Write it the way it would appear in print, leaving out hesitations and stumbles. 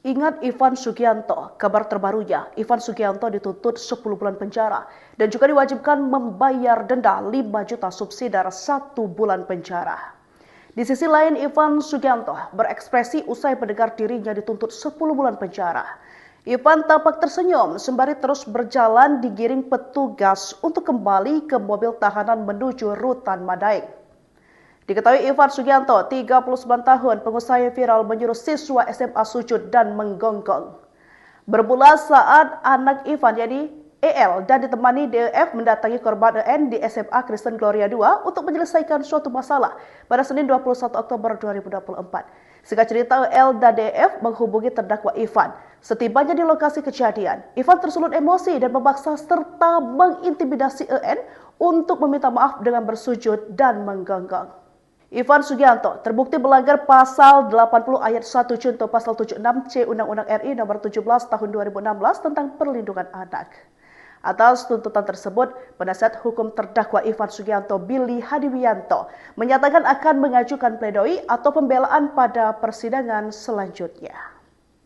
Ingat Ivan Sugianto, kabar terbarunya, Ivan Sugianto dituntut 10 bulan penjara dan juga diwajibkan membayar denda 5 juta subsidi 1 bulan penjara. Di sisi lain, Ivan Sugianto berekspresi usai mendengar dirinya dituntut 10 bulan penjara. Ivan tampak tersenyum sembari terus berjalan digiring petugas untuk kembali ke mobil tahanan menuju Rutan Madaeng. Diketahui Ivan Sugianto, 39 tahun, pengusaha yang viral menyuruh siswa SMA sujud dan menggonggong. Bermula saat anak Ivan, yakni EL, dan ditemani DEF mendatangi korban EN di SMA Kristen Gloria II untuk menyelesaikan suatu masalah pada Senin 21 Oktober 2024. Singkat cerita, EL dan DEF menghubungi terdakwa Ivan. Setibanya di lokasi kejadian, Ivan tersulut emosi dan memaksa serta mengintimidasi EN untuk meminta maaf dengan bersujud dan menggonggong. Ivan Sugianto terbukti melanggar pasal 80 ayat 1 junto pasal 76C Undang-Undang RI nomor 17 tahun 2016 tentang perlindungan anak. Atas tuntutan tersebut, penasihat hukum terdakwa Ivan Sugianto, Billy Hadiwianto, menyatakan akan mengajukan pledoi atau pembelaan pada persidangan selanjutnya.